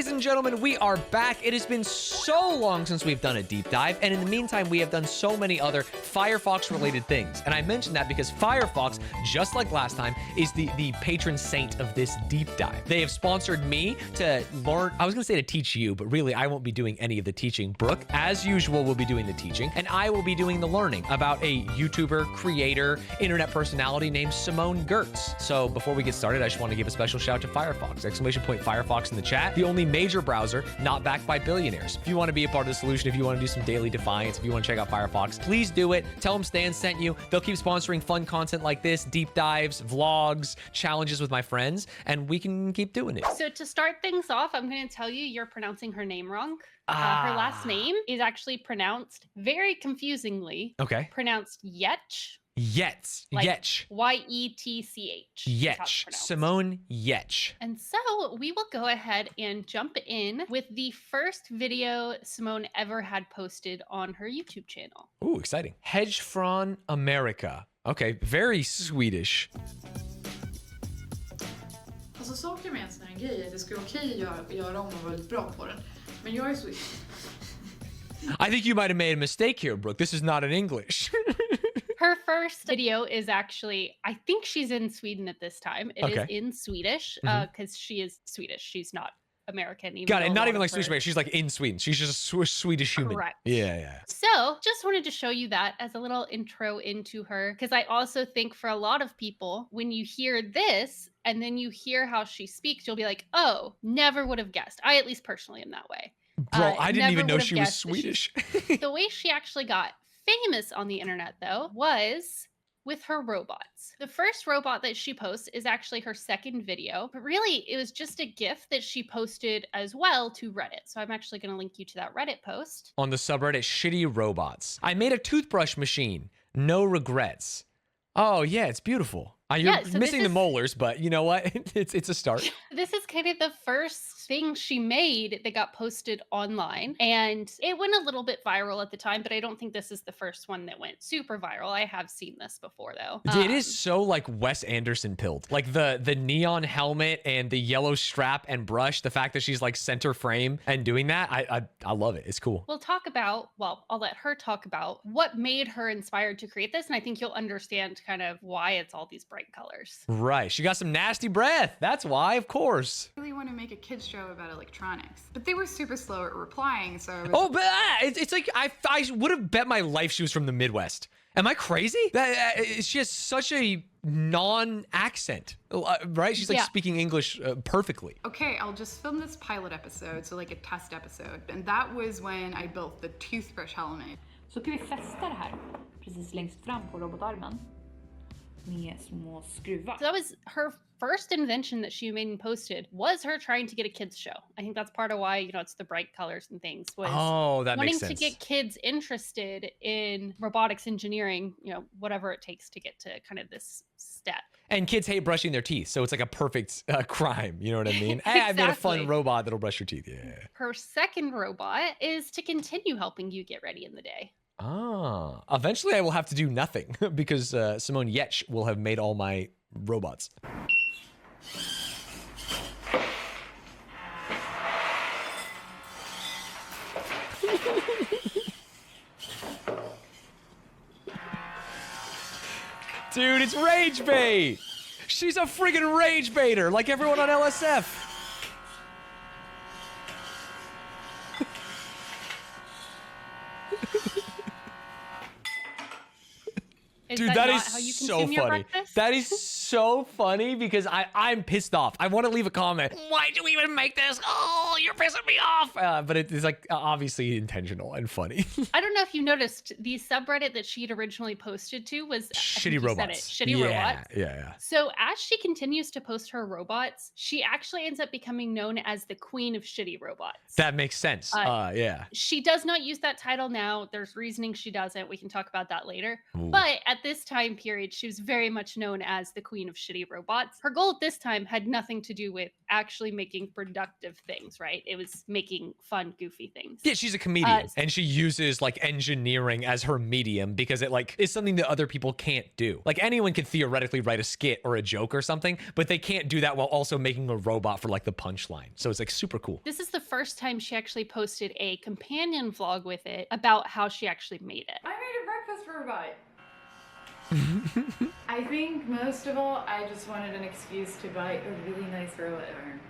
Ladies and gentlemen, we are back. It has been so long since we've done a deep dive, and in the meantime, we have done so many other Firefox-related things. And I mentioned that because Firefox, just like last time, is the patron saint of this deep dive. They have sponsored me to learn, I was gonna say to teach you, but really I won't be doing any of the teaching. Brooke, as usual, will be doing the teaching, and I will be doing the learning about a YouTuber, creator, internet personality named Simone Gertz. So before we get started, I just want to give a special shout out to Firefox. Exclamation point Firefox in the chat. The only major browser not backed by billionaires. If you want to be a part of the solution, if you want to do some daily defiance, if you want to check out Firefox, please do it. Tell them Stanz sent you. They'll keep sponsoring fun content like this, deep dives, vlogs, challenges with my friends, and we can keep doing it. So to start things off, I'm going to tell you, you're pronouncing her name wrong. Her last name is actually pronounced very confusingly. Okay. Pronounced Yetch. Yetch. Like Yetch. Y-E-T-C-H. Yetch. Simone Yetch. And so we will go ahead and jump in with the first video Simone ever had posted on her YouTube channel. Ooh, exciting. Hedge Fund America. Okay, very Swedish. Alltså saker med en sån här grej är att det ska vara okej att göra om man var väldigt bra på den. Men jag är så... I think you might have made a mistake here, Brooke. This is not in English. Her first video is actually, I think she's in Sweden at this time. It is Okay. in Swedish because she is Swedish. She's not American. Got it. though a Not lot even of like her- Swedish American. She's like in Sweden. She's just a Swedish human. Correct. Yeah. So just wanted to show you that as a little intro into her, because I also think for a lot of people, when you hear this and then you hear how she speaks, you'll be like, oh, never would have guessed. I at least personally am that way. Bro, I didn't never even know would have she was guessed that Swedish. The way she actually got famous on the internet, though, was with her robots. The first robot that she posts is actually her second video, but really it was just a GIF that she posted as well to Reddit. So I'm actually going to link you to that Reddit post. On the subreddit, Shitty Robots. I made a toothbrush machine. No regrets. Oh, yeah, it's beautiful. You're Yeah, so missing this the is- molars, but you know what? It's a start. This is kind of the first thing she made that got posted online, and it went a little bit viral at the time, but I don't think this is the first one that went super viral. I have seen this before, though. It is so like Wes Anderson pilled. Like the neon helmet and the yellow strap and brush, the fact that she's like center frame and doing that, I love it. It's cool. We'll talk about, well, I'll let her talk about what made her inspired to create this, and I think you'll understand kind of why it's all these bright colors. Right. She got some nasty breath. That's why, of course. I really want to make a kids show about electronics. But they were super slow at replying, so I was... Oh, but it's like I would have bet my life she was from the Midwest. Am I crazy? She has such a non-accent, right? She's like Yeah. speaking English perfectly. Okay, I'll just film this pilot episode, so like a test episode. And that was when I built the toothbrush helmet. Så kan vi fästa det här precis längst fram på robotarmen med små skruvar. So that was her first invention that she made and posted, was her trying to get a kids show. I think that's part of why, you know, it's the bright colors and things, was Oh, that wanting makes sense. to get kids interested in robotics engineering, you know, whatever it takes to get to kind of this step. And kids hate brushing their teeth, so it's like a perfect crime. You know what I mean? Hey, I made a fun Exactly. robot that'll brush your teeth. Yeah. Her second robot is to continue helping you get ready in the day. Ah, eventually I will have to do nothing because Simone Yetch will have made all my robots. Dude, it's rage bait. She's a friggin' rage baiter, like everyone on LSF. Is Dude, that that not is how you so consume your funny. breakfast? That is so funny because I'm pissed off. I want to leave a comment. Why do we even make this? Oh, you're pissing me off. But it's like obviously intentional and funny. I don't know if you noticed, the subreddit that she had originally posted to was I think Shitty you said robots. it, Shitty yeah, robots. Yeah. So as she continues to post her robots, she actually ends up becoming known as the queen of shitty robots. That makes sense. Yeah. She does not use that title now. There's reasoning she doesn't. We can talk about that later. Ooh. But at this time period, she was very much known as the queen queen of shitty robots. Her goal at this time had nothing to do with actually making productive things, right? It was making fun, goofy things. Yeah, she's a comedian, and she uses like engineering as her medium because it like is something that other people can't do. Like anyone could theoretically write a skit or a joke or something, but they can't do that while also making a robot for like the punchline. So it's like super cool. This is the first time she actually posted a companion vlog with it about how she actually made it. I made a breakfast robot. I think most of all, I just wanted an excuse to buy a really nice robot arm.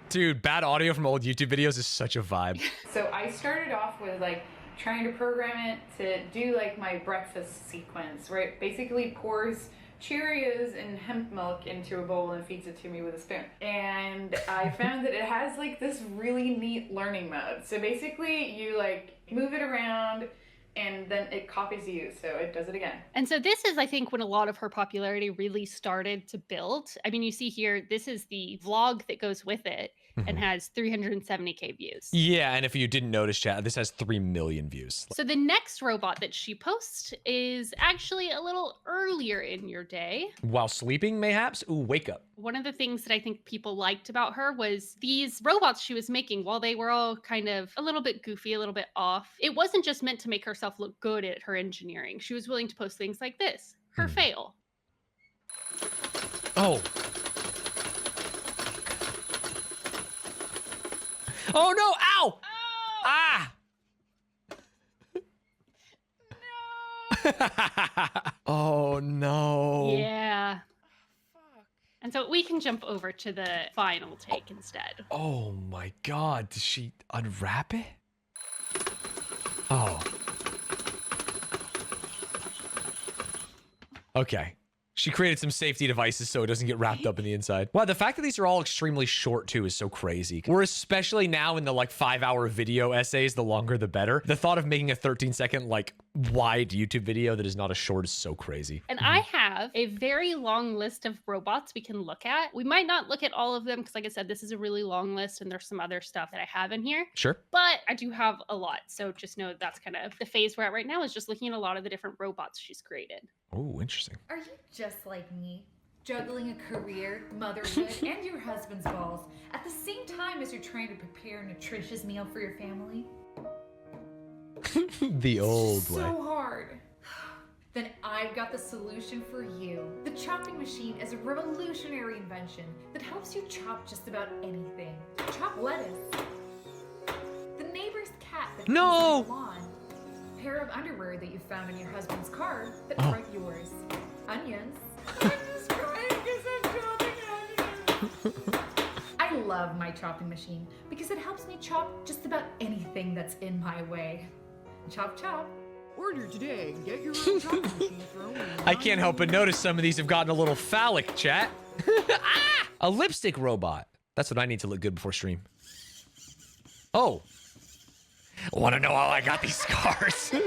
Dude, bad audio from old YouTube videos is such a vibe. So I started off with like trying to program it to do like my breakfast sequence, where it basically pours Cheerios and hemp milk into a bowl and feeds it to me with a spoon. And I found that it has like this really neat learning mode. So basically you like move it around and then it copies you, so it does it again. And so this is, I think, when a lot of her popularity really started to build. I mean, you see here, this is the vlog that goes with it and has 370K views. Yeah, and if you didn't notice, chat, this has 3 million views. So the next robot that she posts is actually a little earlier in your day. While sleeping, mayhaps? Ooh, wake up. One of the things that I think people liked about her was these robots she was making, while they were all kind of a little bit goofy, a little bit off, it wasn't just meant to make herself look good at her engineering. She was willing to post things like this, her fail. Oh. Oh no, ow! Oh! Ah! No! Oh no. Yeah. And so we can jump over to the final take instead. Oh my god, did she unwrap it? Oh. Okay. She created some safety devices so it doesn't get wrapped up in the inside. Wow, the fact that these are all extremely short too is so crazy. We're especially now in the like 5-hour video essays, the longer the better. The thought of making a 13-second like wide YouTube video that is not a short is so crazy. And I have a very long list of robots we can look at. We might not look at all of them because, like I said, this is a really long list and there's some other stuff that I have in here. Sure. But I do have a lot. So just know that's kind of the phase we're at right now, is just looking at a lot of the different robots she's created. Oh, interesting. Are you just like me? Juggling a career, motherhood, and your husband's balls at the same time as you're trying to prepare a nutritious meal for your family? The old way. So hard. Then I've got the solution for you. The chopping machine is a revolutionary invention that helps you chop just about anything. Chop lettuce. The neighbor's cat that No! on the lawn. Pair of underwear that you found in your husband's car that aren't yours. Onions. I'm just crying because I'm chopping onions. I love my chopping machine because it helps me chop just about anything that's in my way. Chop chop. Order today and get your own chopping machine for only I can't help but notice some of these have gotten a little phallic, chat. Ah! A lipstick robot. That's what I need to look good before stream. Oh. Want to know how I got these scars? Yeah,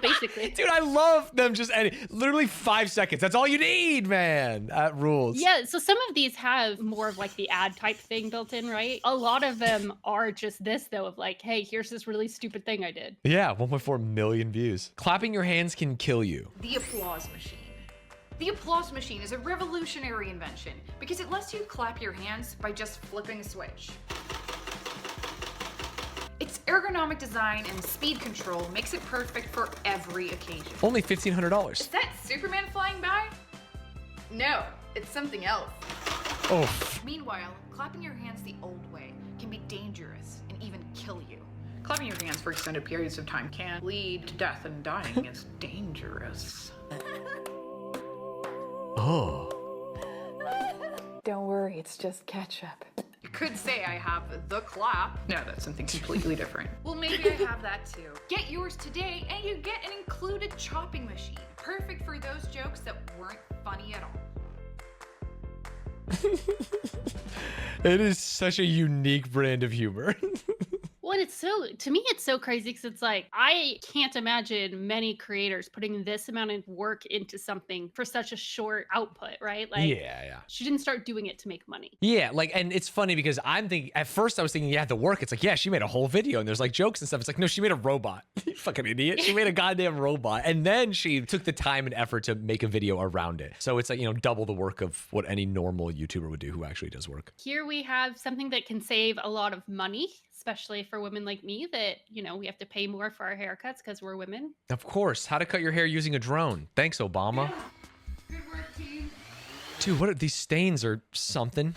basically. Dude, I love them just literally 5 seconds. That's all you need, man. That rules. Yeah, so some of these have more of like the ad type thing built in, right? A lot of them are just this though, of like, hey, here's this really stupid thing I did. Yeah, 1.4 million views. Clapping your hands can kill you. The applause machine. The applause machine is a revolutionary invention because it lets you clap your hands by just flipping a switch. Its ergonomic design and speed control makes it perfect for every occasion. Only $1,500. Is that Superman flying by? No, it's something else. Oh. Meanwhile, clapping your hands the old way can be dangerous and even kill you. Clapping your hands for extended periods of time can lead to death and dying. It's dangerous. Oh. Don't worry, it's just ketchup. You could say I have the clap. No, that's something completely different. Well, maybe I have that too. Get yours today and you get an included chopping machine. Perfect for those jokes that weren't funny at all. It is such a unique brand of humor. Well, and to me, it's so crazy because it's like, I can't imagine many creators putting this amount of work into something for such a short output, right? Like, Yeah. she didn't start doing it to make money. Yeah, like, and it's funny because I'm thinking, at first I was thinking, yeah, the work. It's like, yeah, she made a whole video and there's like jokes and stuff. It's like, no, she made a robot. You fucking idiot. She made a goddamn robot. And then she took the time and effort to make a video around it. So it's like, you know, double the work of what any normal YouTuber would do who actually does work. Here we have something that can save a lot of money, especially for women like me that, you know, we have to pay more for our haircuts because we're women. Of course. How to cut your hair using a drone. Thanks, Obama. Yeah. Good work, team. Dude, what are these stains or something?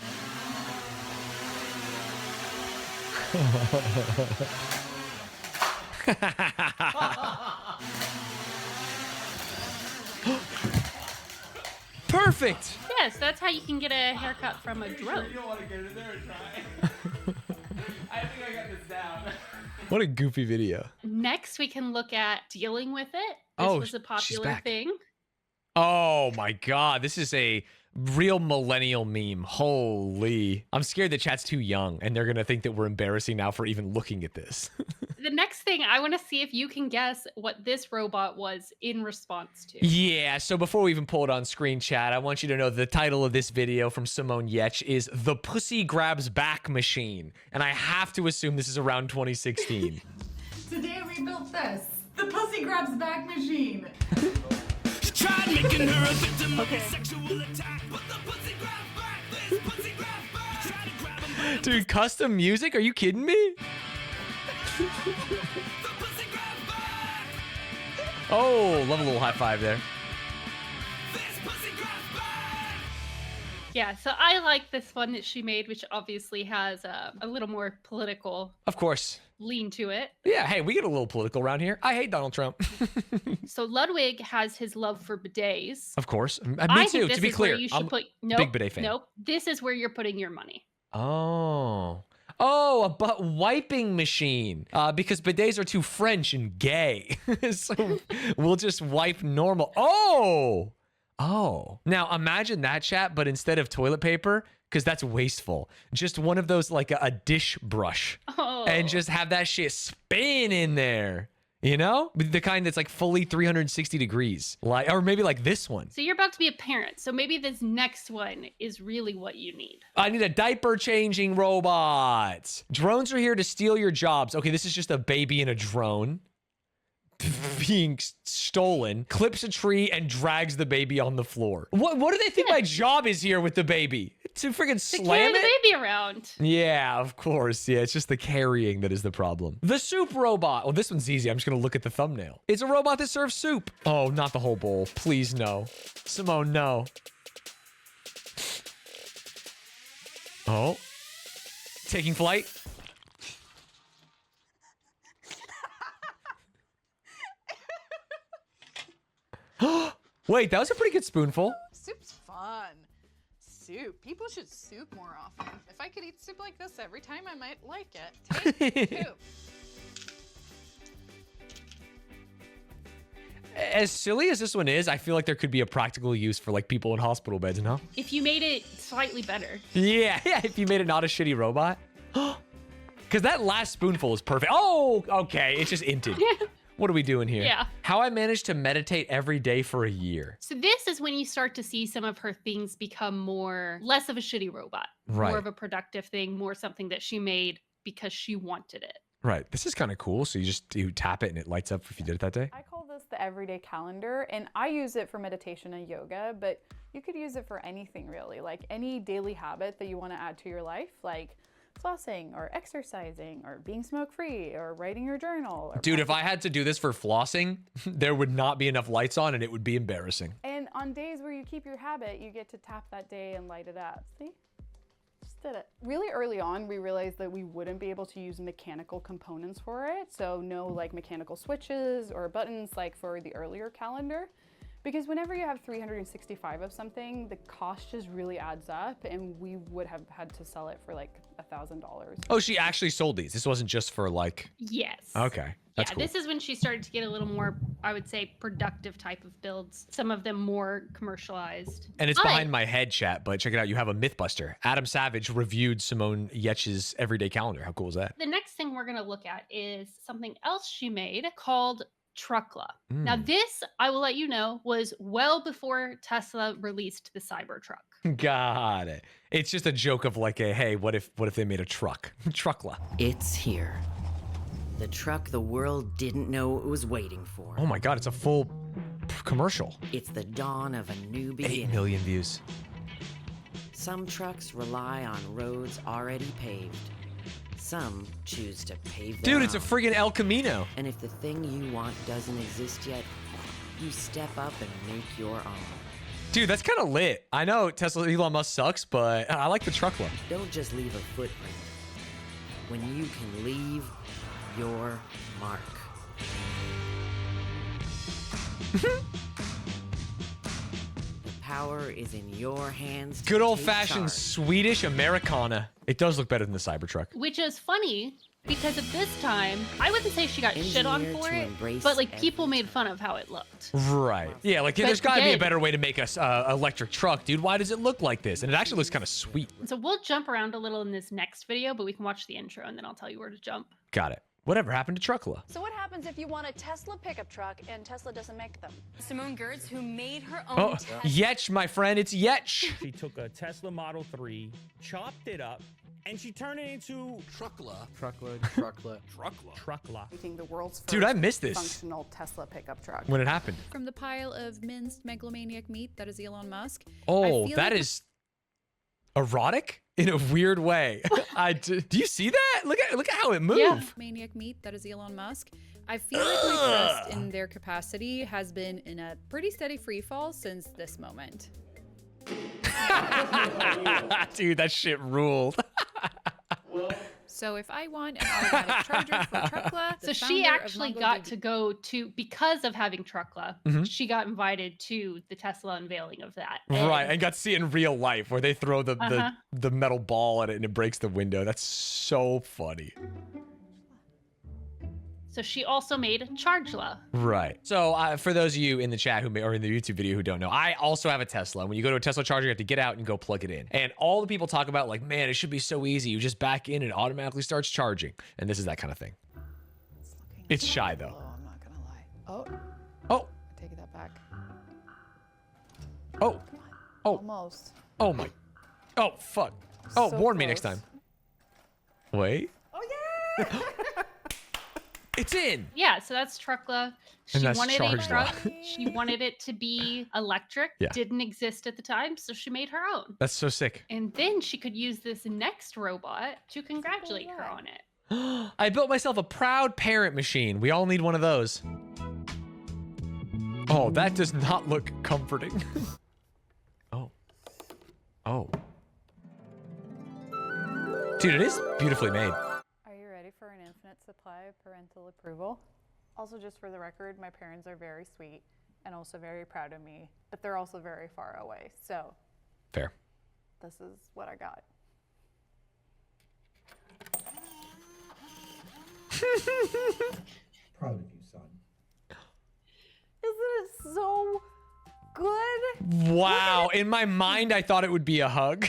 Perfect. Yes, that's how you can get a haircut from a drone. You don't want to get in there and try. I think I got this down. What a goofy video. Next, we can look at dealing with it. This Oh, was a she's popular back. thing. Oh my God. This is a real millennial meme. Holy. I'm scared the chat's too young and they're going to think that we're embarrassing now for even looking at this. The next thing, I want to see if you can guess what this robot was in response to. Yeah, so before we even pull it on screen, chat, I want you to know the title of this video from Simone Yetch is The Pussy Grabs Back Machine. And I have to assume this is around 2016. Today we built this. The Pussy Grabs Back Machine. Tried making her a victim of a sexual attack, but the pussy grabbed back. This pussy grabbed back. Tried to grab him, Dude, custom music? Are you kidding me? the pussy grabbed back. Oh, love a little high five there. This pussy grabbed back. Yeah, so I like this one that she made, which obviously has a little more political Of course. lean to it. Yeah, hey, we get a little political around here. I hate Donald Trump. So Ludwig has his love for bidets. Of course. Me I too, think this to be is where clear. you should I'm put big bidet fan. Nope. This is where you're putting your money. Oh. Oh, a butt wiping machine. Because bidets are too French and gay. So we'll just wipe normal. Oh. Oh. Now imagine that, chat, but instead of toilet paper, because that's wasteful, just one of those like a dish brush. Oh. And just have that shit spin in there. You know? The kind that's like fully 360 degrees. Like, or maybe like this one. So you're about to be a parent. So maybe this next one is really what you need. I need a diaper changing robot. Drones are here to steal your jobs. Okay, this is just a baby in a drone being stolen, clips a tree and drags the baby on the floor. What do they think my job is here with the baby? To freaking To slam carry the it? baby around. Yeah, of course. Yeah, it's just the carrying that is the problem. The soup robot. Oh, this one's easy. I'm just going to look at the thumbnail. It's a robot that serves soup. Oh, not the whole bowl. Please, no. Simone, no. Oh. Taking flight. Wait, that was a pretty good spoonful. Soup's fun. Soup. People should soup more often. If I could eat soup like this every time, I might like it. Take soup. As silly as this one is, I feel like there could be a practical use for like people in hospital beds, no? If you made it slightly better. Yeah, if you made it not a shitty robot. Because that last spoonful is perfect. Oh, okay, it's just inted. What are we doing here? Yeah. How I managed to meditate every day for a year. So this is when you start to see some of her things become less of a shitty robot. Right. More of a productive thing, more something that she made because she wanted it. Right. This is kind of cool. So you tap it and it lights up if you did it that day. I call this the everyday calendar, and I use it for meditation and yoga, but you could use it for anything really, like any daily habit that you want to add to your life, like flossing or exercising or being smoke-free or writing your journal. Or Dude, if I had to do this for flossing, there would not be enough lights on and it would be embarrassing. And on days where you keep your habit, you get to tap that day and light it up. See? Just did it. Really early on, we realized that we wouldn't be able to use mechanical components for it. So no like mechanical switches or buttons like for the earlier calendar. Because whenever you have 365 of something, the cost just really adds up and we would have had to sell it for like $1,000. Oh, she actually sold these. This wasn't just for like... Yes. Okay. That's cool. This is when she started to get a little more I would say, productive type of builds. Some of them more commercialized. And it's But- behind my head, chat, but check it out. You have a Mythbuster. Adam Savage reviewed Simone Yetch's everyday calendar. How cool is that? The next thing we're going to look at is something else she made called Truckla. Mm. Now, this, I will let you know, was well before Tesla released the Cybertruck. Got it. It's just a joke of like a, hey, what if they made a truck? Truckla. It's here. The truck the world didn't know it was waiting for. Oh my God, it's a full commercial. It's the dawn of a new 8 beginning. million views. Some trucks rely on roads already paved. Some choose to pave their Dude, it's a own. friggin' El Camino. And if the thing you want doesn't exist yet, you step up and make your own. Dude, that's kind of lit. I know Tesla Elon Musk sucks, but I like the Truckla. Don't just leave a footprint. When you can leave your mark. The power is in your hands. to Good take old-fashioned charge. Swedish Americana. It does look better than the Cybertruck. Which is funny because at this time, I wouldn't say she got shit on Engineered for to it, embrace but like people everything. made fun of how it looked. Right. Yeah, like But there's got to be a again- better way to make a electric truck, dude. Why does it look like this? And it actually looks kind of sweet. So we'll jump around a little in this next video, but we can watch the intro and then I'll tell you where to jump. Got it. Whatever happened to Truckla? So what happens if you want a Tesla pickup truck and Tesla doesn't make them? Simone Gertz, who made her own Oh, Yetch, my friend. It's Yetch. She took a Tesla Model 3, chopped it up, and she turned it into Truckla. Truckla. Making the world's first Dude, I missed this. functional Tesla pickup truck. When it happened. From the pile of minced megalomaniac meat that is Elon Musk. I Oh, feel that like is erotic in a weird way. Do you see that? Look at how it moved. Yeah. Maniac meat that is Elon Musk. I feel like my trust in their capacity has been in a pretty steady free fall since this moment. Dude, that shit ruled. So if I want an automatic charger for Truckla, So she actually got to go to, because of having Truckla, Mhm. she got invited to the Tesla unveiling of that. Right, and got to see it in real life where they throw Uh-huh. the metal ball at it and it breaks the window. That's so funny. So she also made Chargela. Right. So for those of you in the chat who may, or in the YouTube video who don't know, I also have a Tesla. When you go to a Tesla charger, you have to get out and go plug it in. And all the people talk about like, man, it should be so easy. You just back in and it automatically starts charging. And this is that kind of thing. It's shy though. I'm not gonna lie. Oh, Oh, I take that back. oh, oh, Almost. oh my. Oh, fuck. Oh, So warn me next close. time. Wait. Oh yeah! It's in. Yeah, so that's Truckla. She that's wanted a Chargela. truck. She wanted it to be electric. Yeah. Didn't exist at the time, so she made her own. That's so sick. And then she could use this next robot to congratulate her on it. I built myself a proud parent machine. We all need one of those. Oh, that does not look comforting. Oh. Oh. Dude, it is beautifully made. Are you ready for an infinite supply of parental approval? Also, just for the record, my parents are very sweet and also very proud of me, but they're also very far away. So Fair. this is what I got. Proud of you, son. Isn't it so good? Wow. In my mind, I thought it would be a hug.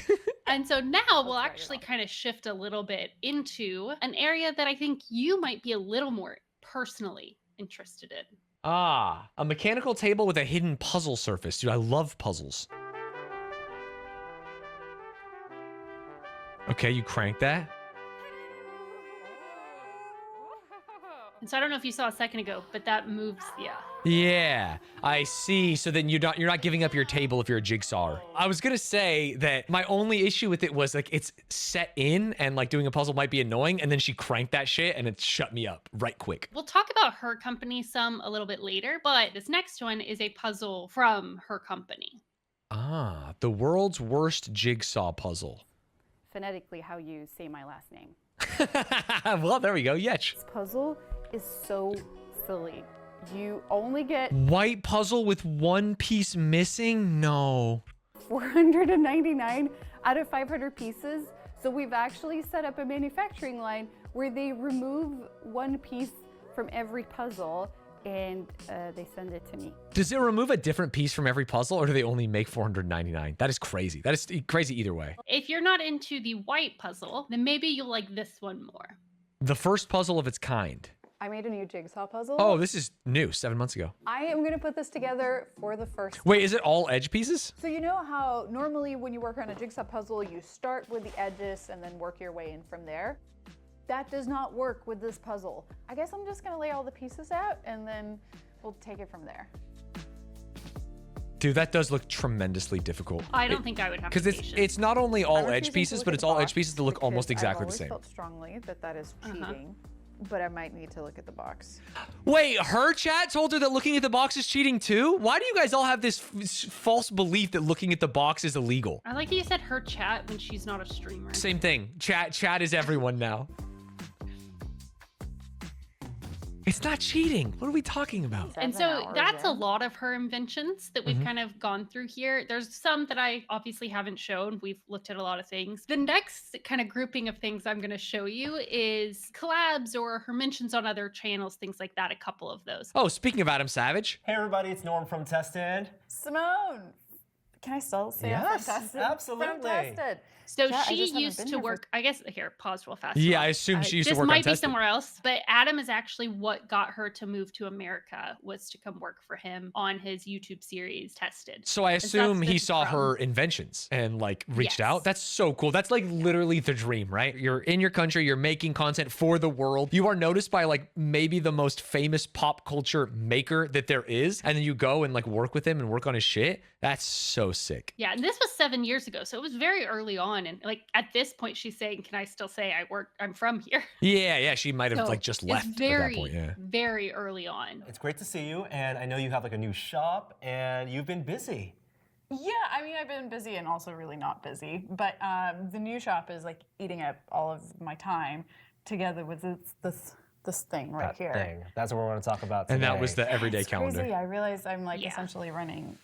And so now we'll actually kind of shift a little bit into an area that I think you might be a little more personally interested in. Ah, a mechanical table with a hidden puzzle surface. Dude, I love puzzles. Okay, you crank that. And so I don't know if you saw a second ago, but that moves, yeah. Yeah, I see. So then you're not giving up your table if you're a jigsawer. I was gonna say that my only issue with it was like it's set in and like doing a puzzle might be annoying, and then she cranked that shit and it shut me up right quick. We'll talk about her company some a little bit later, but this next one is a puzzle from her company. Ah, the world's worst jigsaw puzzle. Phonetically, how you say my last name. Well, there we go. Yetch. This puzzle is so silly. You only get White puzzle with one piece missing? No. 499 out of 500 pieces. So we've actually set up a manufacturing line where they remove one piece from every puzzle and they send it to me. Does it remove a different piece from every puzzle, or do they only make 499? That is crazy. That is crazy either way. If you're not into the white puzzle, then maybe you'll like this one more. The first puzzle of its kind. I made a new jigsaw puzzle. Oh, this is new, 7 months ago. I am gonna put this together for the first time. Wait, is it all edge pieces? So you know how normally when you work on a jigsaw puzzle, you start with the edges and then work your way in from there? That does not work with this puzzle. I guess I'm just gonna lay all the pieces out and then we'll take it from there. Dude, that does look tremendously difficult. I don't think I would have Because it's not only all edge pieces, but it's all edge pieces that look almost exactly the same. I've always felt strongly that that is cheating, but I might need to look at the box. Wait, her chat told her that looking at the box is cheating too? Why do you guys all have this false belief that looking at the box is illegal? I like that you said her chat when she's not a streamer. Same thing. Chat is everyone now. It's not cheating. What are we talking about? And so that's a lot of her inventions that we've kind of gone through here. There's some that I obviously haven't shown. We've looked at a lot of things. The next kind of grouping of things I'm going to show you is collabs or her mentions on other channels, things like that, a couple of those. Oh, speaking of Adam Savage. Hey everybody, it's Norm from Tested. Simone, can I still say I'm Yes, from Tested? absolutely. From Tested. So Yeah, I she just haven't used been to here for- work, I guess, here, pause real fast. Yeah, I assume she used to This work on might be Tested. somewhere else, but Adam is actually what got her to move to America, was to come work for him on his YouTube series Tested. So I And so assume that's he the saw from. her inventions and like reached Yes. out. That's so cool. That's like literally the dream, right? You're in your country, you're making content for the world. You are noticed by like maybe the most famous pop culture maker that there is. And then you go and like work with him and work on his shit. That's so sick. Yeah, and this was 7 years ago, so it was very early on. And like at this point, she's saying, "Can I still say I'm from here?" Yeah, she might have So like just it's left at very, that point. Yeah. very early on. It's great to see you, and I know you have like a new shop, and you've been busy. Yeah, I mean, I've been busy and also really not busy, but the new shop is like eating up all of my time together with this thing right That here. thing. That's what we're going to talk about today. And that was the everyday It's calendar. crazy. I realize I'm like essentially running.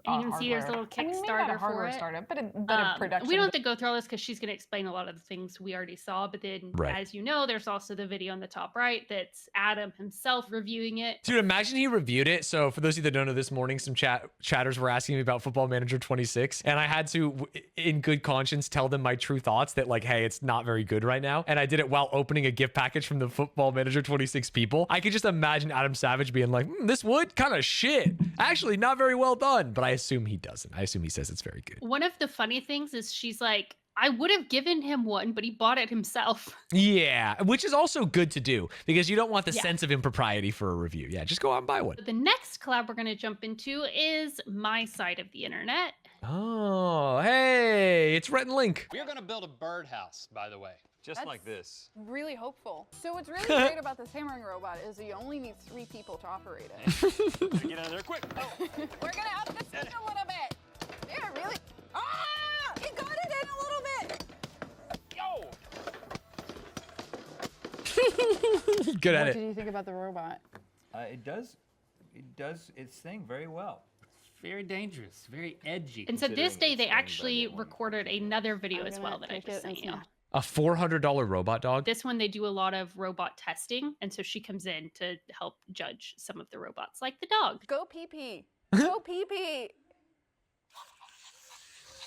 And you can see there's a hardware. little I mean, maybe not Kickstarter a hardware for it. startup, but a production. We don't have to go through all this because she's going to explain a lot of the things we already saw. But then, Right. as you know, there's also the video on the top right that's Adam himself reviewing it. Dude, imagine he reviewed it. So for those of you that don't know, this morning some chatters were asking me about Football Manager 26, and I had to, in good conscience, tell them my true thoughts that like, hey, it's not very good right now. And I did it while opening a gift package from the Football Manager 26 people. I could just imagine Adam Savage being like, this wood kind of shit. Actually, not very well done. But I assume he doesn't. I assume he says it's very good. One of the funny things is she's like, I would have given him one, but he bought it himself. Yeah, which is also good to do because you don't want the Yeah. sense of impropriety for a review. Yeah, just go out and buy one. The next collab we're going to jump into is my side of the internet. Oh, hey, it's Rhett and Link. We are going to build a birdhouse, by the way, just like this. Really hopeful. So what's really great about this hammering robot is you only need 3 people to operate it. Get out of there quick. Oh. We're gonna up the speed a little bit. Yeah, really. Ah! You got it in a little bit. Good at What it. did you think about the robot? It does its thing very well. Very dangerous, very edgy. And so this day they actually recorded another video as well that I just sent you. A $400 robot dog? This one, they do a lot of robot testing. And so she comes in to help judge some of the robots, like the dog. Go pee pee. Go pee pee.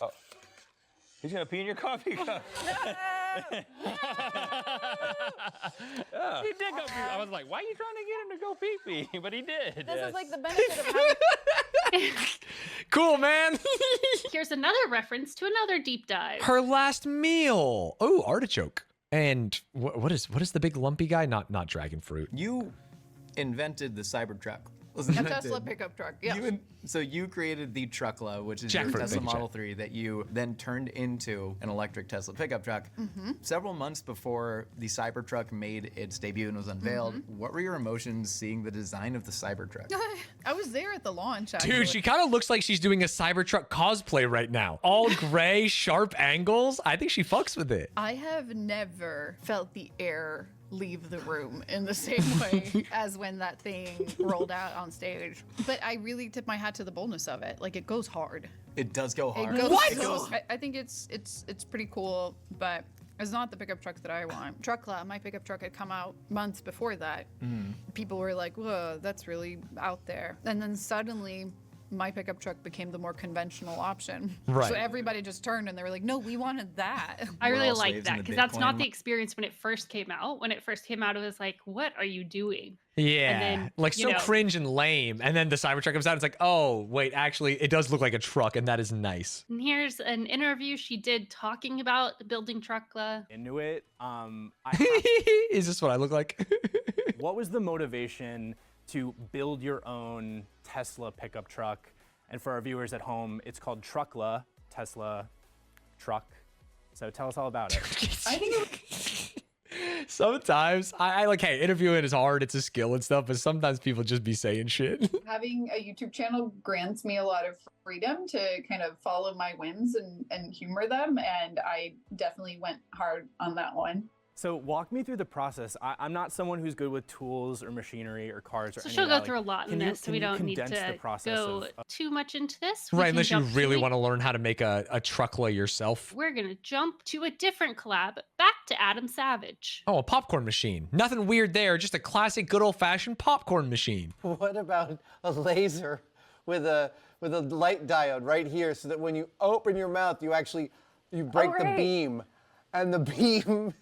Oh, he's gonna pee in your coffee cup. Yeah. He did go pee. I was like, why are you trying to get him to go pee-pee? But he did. This is like the benefit of having... Cool, man. Here's another reference to another deep dive. Her last meal. Oh, artichoke. And what is the big lumpy guy? Not dragon fruit. You invented the Cybertruck. A Tesla pickup truck. Yeah. So you created the Truckla, which is your Jackfruit, Tesla thank you, Model 3 that you then turned into an electric Tesla pickup truck. Several months before the Cybertruck made its debut and was unveiled, what were your emotions seeing the design of the Cybertruck? I was there at the launch. Actually. Dude, she kind of looks like she's doing a Cybertruck cosplay right now. All gray, sharp angles. I think she fucks with it. I have never felt the air leave the room in the same way as when that thing rolled out on stage. But I really tip my hat to the boldness of it. Like, it goes hard. It does go hard. It goes What? so- I think it's pretty cool, but It's not the pickup truck that I want. Truckla, my pickup truck, had come out months before that. People were like, whoa, that's really out there. And then suddenly, my pickup truck became the more conventional option. Right. So everybody just turned and they were like, no, we wanted that. I really like that because that's not the experience when it first came out. When it first came out, it was like, what are you doing? Yeah, And then, like you so know- cringe and lame. And then the Cybertruck comes out. It's like, oh, wait, actually, it does look like a truck, and that is nice. And here's an interview she did talking about building Truckla. Into it. Is this what I look like? What was the motivation to build your own Tesla pickup truck? And for our viewers at home, it's called Truckla, Tesla truck. So tell us all about it. I think Sometimes I like, hey, interviewing is hard. It's a skill and stuff, but sometimes people just be saying shit. having a YouTube channel grants me a lot of freedom to kind of follow my whims and humor them. And I definitely went hard on that one. So walk me through the process. I'm not someone who's good with tools or machinery or cars or So any she'll of go that. through a lot in can you- this, so can we you don't need condense the to process go of- too much into this. We Right, can unless you jump really to- want to learn how to make a truckla yourself. We're gonna jump to a different collab, back to Adam Savage. Oh, a popcorn machine. Nothing weird there, just a classic good old-fashioned popcorn machine. What about a laser with a light diode right here so that when you open your mouth, you break the right. beam, and the beam,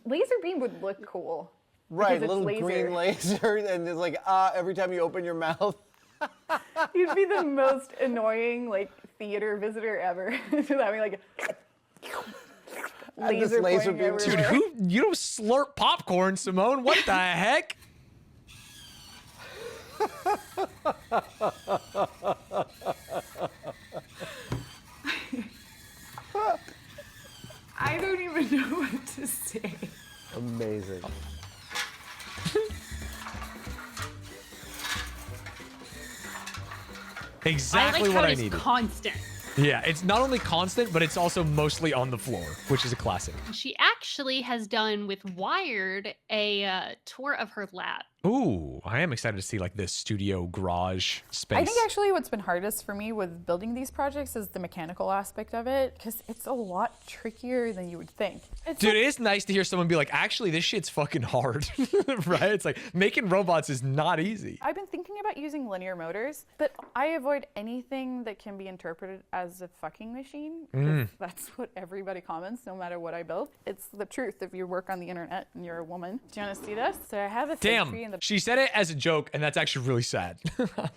Laser beam would look cool. right, because it's little laser. green laser, and it's like, every time you open your mouth. You'd be the most annoying like theater visitor ever. Just having like And this laser pointing beam- Dude, everywhere. you don't slurp popcorn, Simone. What the heck? I don't even know what to say. Amazing. Exactly I like what how I it is needed. constant. Yeah, it's not only constant, but it's also mostly on the floor, which is a classic. She actually has done with Wired a tour of her lab. Ooh, I am excited to see like this studio garage space. I think actually what's been hardest for me with building these projects is the mechanical aspect of it, because it's a lot trickier than you would think. It's Dude, like- it is nice to hear someone be like, actually, this shit's fucking hard, right? It's like making robots is not easy. I've been thinking about using linear motors, but I avoid anything that can be interpreted as a fucking machine. 'Cause that's what everybody comments, no matter what I build. It's the truth if you work on the internet and you're a woman. Do you want to see this? So I have a fig tree in Damn, the she said it as a joke, and that's actually really sad.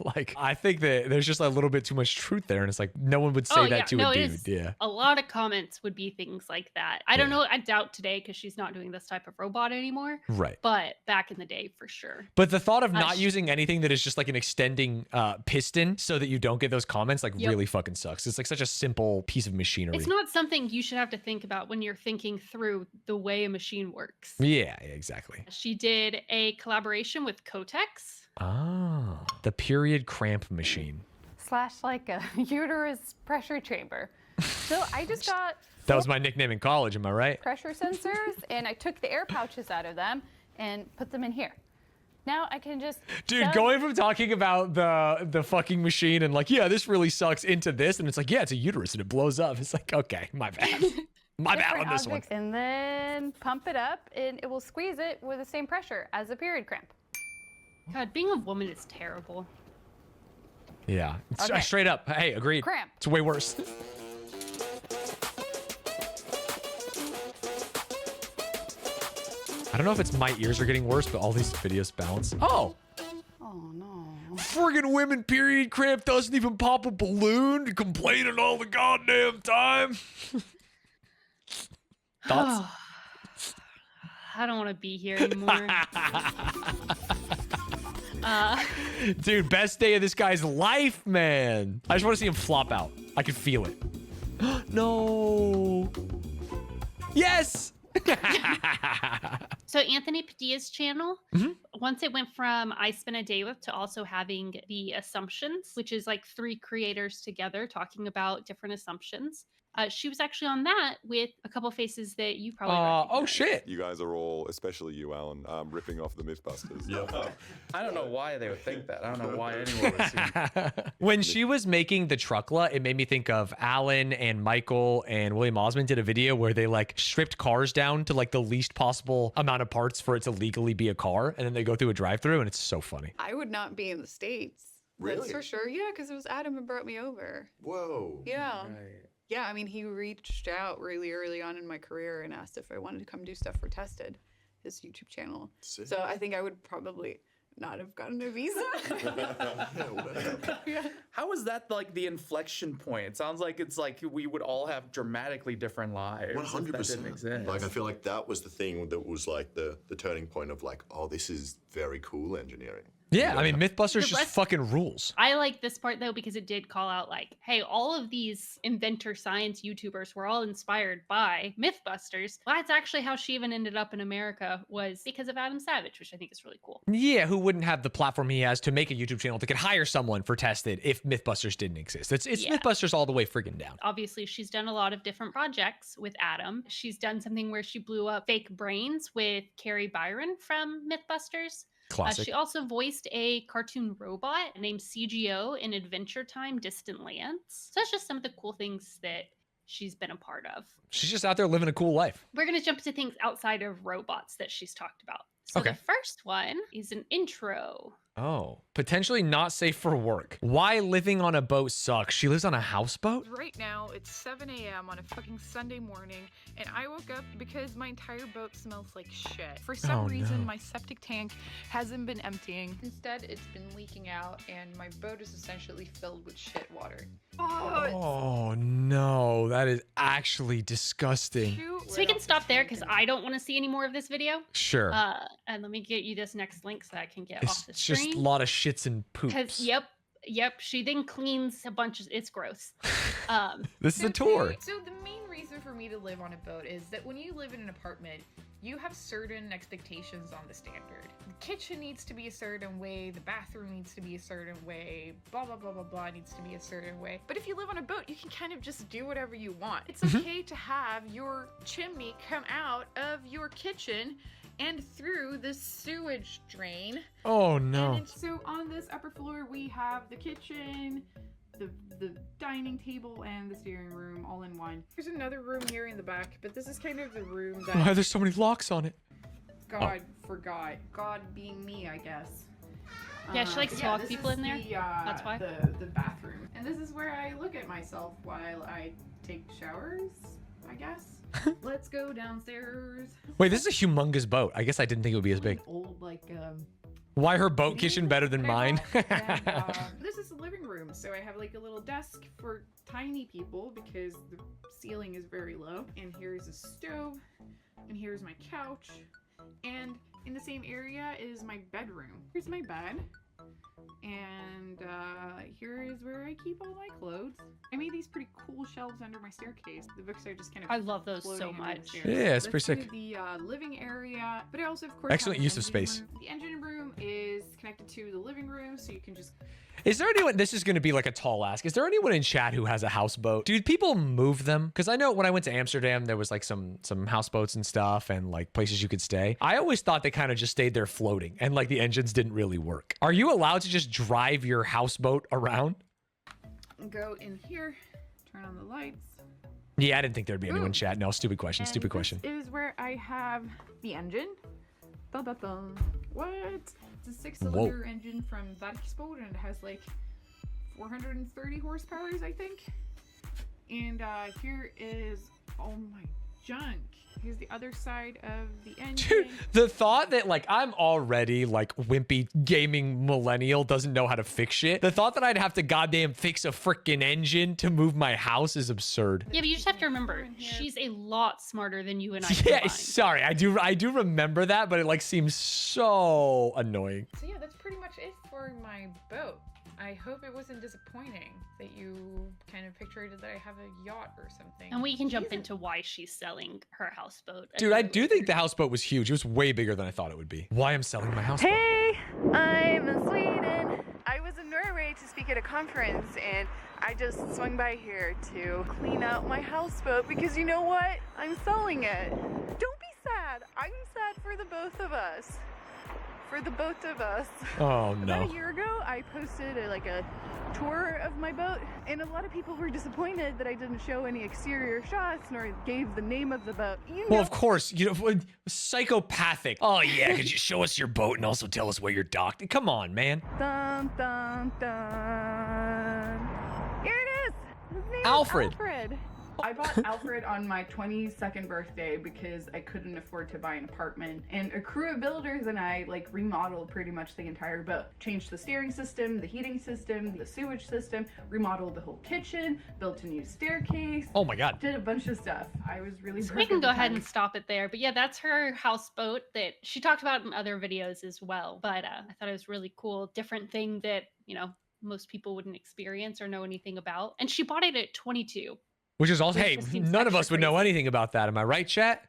Like, I think that there's just a little bit too much truth there, and it's like no one would say that to a it dude. is- Yeah. A lot of comments would be things like that. I don't know. I doubt today because she's not doing this type of robot anymore. Right. But back in the day, for sure. But the thought of not she- using anything that is just like an extending piston so that you don't get those comments like Yep. really fucking sucks. It's like such a simple piece of machinery. It's not something you should have to think about when you're thinking through the way a machine works. Yeah, exactly. She did a collaboration with Kotex. Ah, the period cramp machine. / like a uterus pressure chamber. So I just got That was my nickname in college, am I right? pressure sensors and I took the air pouches out of them and put them in here. Now I can just Dude, shove- going from talking about the fucking machine and like, yeah, this really sucks into this, and it's like, yeah, it's a uterus and it blows up. It's like, okay, my bad. My bad different on this one. objects and then pump it up and it will squeeze it with the same pressure as a period cramp. God, being a woman is terrible. Yeah, it's Okay. straight up. Hey, agreed. Cramp. It's way worse. I don't know if it's my ears are getting worse, but all these videos bounce. Oh! Oh no. Friggin' women period cramp doesn't even pop a balloon, complaining all the goddamn time. Thoughts? I don't want to be here anymore. Dude, best day of this guy's life, man. I just want to see him flop out. I can feel it. No. Yes. So Anthony Padilla's channel, once it went from I Spend a Day With to also having the assumptions, which is like 3 creators together talking about different assumptions. She was actually on that with a couple faces that you probably oh shit. You guys are all, especially you, Alan, ripping off the Mythbusters. I don't know why they would think that. I don't know why anyone would see. When she was making the truckla, it made me think of Alan and Michael and William Osmond did a video where they like stripped cars down to like the least possible amount of parts for it to legally be a car, and then they go through a drive-through, and it's so funny. I would not be in the States. That's Really? for sure. Yeah, because it was Adam who brought me over. Whoa. Yeah. Yeah, I mean, he reached out really early on in my career and asked if I wanted to come do stuff for Tested, his YouTube channel. Sick. So I think I would probably not have gotten a visa. How was that like the inflection point? It sounds like it's like we would all have dramatically different lives. 100%. If that didn't exist. Like, I feel like that was the thing that was like the turning point of like, oh, this is very cool engineering. Yeah, I mean, Mythbusters The just rest- fucking rules. I like this part though because it did call out like, hey, all of these inventor science YouTubers were all inspired by Mythbusters. Well, that's actually how she even ended up in America, was because of Adam Savage, which I think is really cool. Yeah, who wouldn't have the platform he has to make a YouTube channel that could hire someone for Tested if Mythbusters didn't exist? It's Yeah. Mythbusters all the way friggin' down. Obviously, she's done a lot of different projects with Adam. She's done something where she blew up fake brains with Carrie Byron from Mythbusters. Classic. She also voiced a cartoon robot named CGO in Adventure Time Distant Lands. So that's just some of the cool things that she's been a part of. She's just out there living a cool life. We're going to jump to things outside of robots that she's talked about. So Okay. the first one is an intro. Oh, potentially not safe for work. Why living on a boat sucks. She lives on a houseboat? Right now, it's 7 a.m. on a fucking Sunday morning, and I woke up because my entire boat smells like shit. For some Oh, reason, no. my septic tank hasn't been emptying. Instead, it's been leaking out, and my boat is essentially filled with shit water. Oh no, that is actually disgusting. So we can stop there because I don't want to see any more of this video. Sure. And let me get you this next link so I can get It's off the just screen. a lot of shits and Because poops. yep. She then cleans a bunch of. It's gross. This is a tour. So the main reason for me to live on a boat is that when you live in an apartment, you have certain expectations on the standard. The kitchen needs to be a certain way, the bathroom needs to be a certain way, blah blah blah blah blah needs to be a certain way. But if you live on a boat, you can kind of just do whatever you want. It's okay to have your chimney come out of your kitchen and through the sewage drain. Oh no. And so on this upper floor, we have the kitchen, the dining table, and the steering room all in one. There's another room here in the back, but this is kind of the room that Why there's so many locks on it? God forgot. God being me, I guess. Yeah, she likes to lock this people is in there. That's why. The bathroom. And this is where I look at myself while I take showers, I guess. Let's go downstairs. Wait, this is a humongous boat. I guess I didn't think it would be as big. Old, like, Why her boat kitchen better than mine? this is the living room, so I have like a little desk for tiny people because the ceiling is very low. And here's a stove, and here's my couch, and in the same area is my bedroom. Here's my bed, and here is where I keep all my clothes. I made these pretty cool shelves under my staircase. The books are just kind of I love those so floating under the much. stairs. Yeah, it's That's pretty kind sick. of the living area, but I also of course Excellent have an use of engine space. room. The engine room is connected to the living room, so you can just Is there anyone, this is going to be like a tall ask. Is there anyone in chat who has a houseboat? Dude, people move them? Because I know when I went to Amsterdam, there was like some houseboats and stuff and like places you could stay. I always thought they kind of just stayed there floating and like the engines didn't really work. Are you allowed to just drive your houseboat around? go in here, turn on the lights. Yeah, I didn't think there'd be anyone in chat. No, stupid question, stupid question. This is where I have the engine. Dun, dun, dun. What? It's a 6-cylinder engine from Verksboot, and it has like 430 horsepower, I think. And here is all my junk. Here's the other side of the engine. Dude, the thought that like I'm already like wimpy gaming millennial doesn't know how to fix shit. The thought that I'd have to goddamn fix a freaking engine to move my house is absurd. Yeah, but you just have to remember, she's a lot smarter than you and I. Yeah, combined. sorry. I do remember that, but it like seems so annoying. So yeah, that's pretty much it for my boat. I hope it wasn't disappointing that you kind of pictured that I have a yacht or something. And we can jump into why she's selling her houseboat. Dude, I do think the houseboat was huge. It was way bigger than I thought it would be. Why I'm selling my houseboat. Hey, I'm in Sweden. I was in Norway to speak at a conference, and I just swung by here to clean out my houseboat because you know what? I'm selling it. Don't be sad. I'm sad for the both of us. For the both of us. Oh, no. About a year ago, I posted a tour of my boat, and a lot of people were disappointed that I didn't show any exterior shots nor gave the name of the boat. You know. Well, of course, psychopathic. Oh, yeah, could you show us your boat and also tell us where you're docked? Come on, man. Dun, dun, dun. Here it is. His name Alfred. is Alfred. I bought Alfred on my 22nd birthday because I couldn't afford to buy an apartment, and a crew of builders and I remodeled pretty much the entire boat. Changed the steering system, the heating system, the sewage system, remodeled the whole kitchen, built a new staircase. Oh my God. Did a bunch of stuff. I was really So broke we can at go the ahead time. and stop it there. But yeah, that's her houseboat that she talked about in other videos as well. But I thought it was really cool. Different thing that, most people wouldn't experience or know anything about. And she bought it at 22. Which is also, Which hey, just seems none of extra us would know anything about that. Am I right, chat?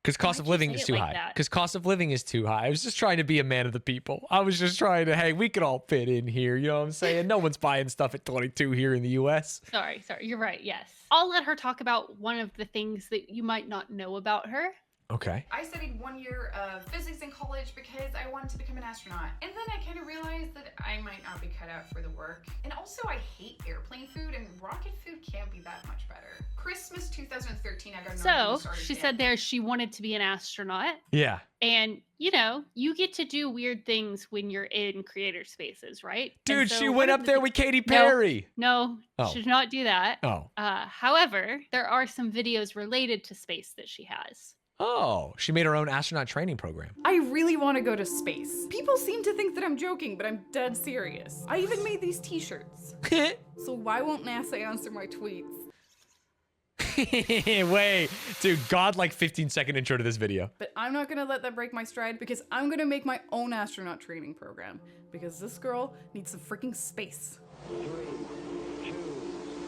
Because cost of living is too high. Because cost of living is too high. I was just trying to be a man of the people. I was just trying to, hey, we could all fit in here. You know what I'm saying? No one's buying stuff at 22 here in the US. Sorry. You're right. Yes. I'll let her talk about one of the things that you might not know about her. Okay. I studied 1 year of physics in college because I wanted to become an astronaut. And then I kind of realized that I might not be cut out for the work. And also I hate airplane food, and rocket food can't be that much better. Christmas 2013, I got an So she said there she wanted to be an astronaut. Yeah. And, you get to do weird things when you're in creator spaces, right? And Dude, so she one went of up the there thi- with Katy Perry. No, Oh. should not do that. Oh. However, there are some videos related to space that she has. Oh, she made her own astronaut training program. I really want to go to space. People seem to think that I'm joking, but I'm dead serious. I even made these t-shirts. So why won't NASA answer my tweets? Wait, dude, God, 15-second intro to this video. But I'm not gonna let that break my stride because I'm gonna make my own astronaut training program. Because this girl needs some freaking space.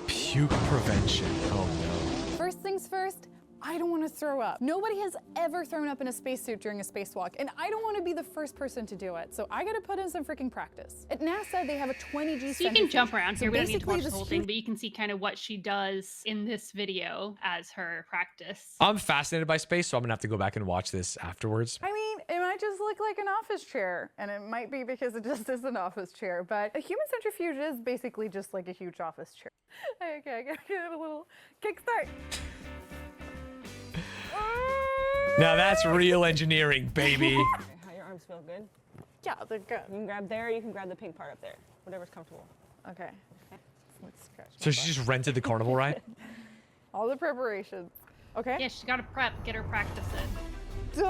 Puke prevention. Oh no. First things first, I don't want to throw up. Nobody has ever thrown up in a spacesuit during a spacewalk, and I don't want to be the first person to do it. So I gotta put in some freaking practice. At NASA, they have a 20G So you can centrifuge. jump around So here. We don't need to basically watch the this whole thing, but you can see kind of what she does in this video as her practice. I'm fascinated by space, so I'm gonna have to go back and watch this afterwards. I mean, it might just look like an office chair, and it might be because it just is an office chair, but a human centrifuge is basically just like a huge office chair. Okay, I gotta get a little kickstart. Now that's real engineering, baby. How your arms feel? Good? Yeah, they're good. You can grab there, you can grab the pink part up there. Whatever's comfortable. Okay. Let's scratch. So she just rented the carnival ride? All the preparations. Okay. Yeah, she's got to prep, get her practice in. Duh.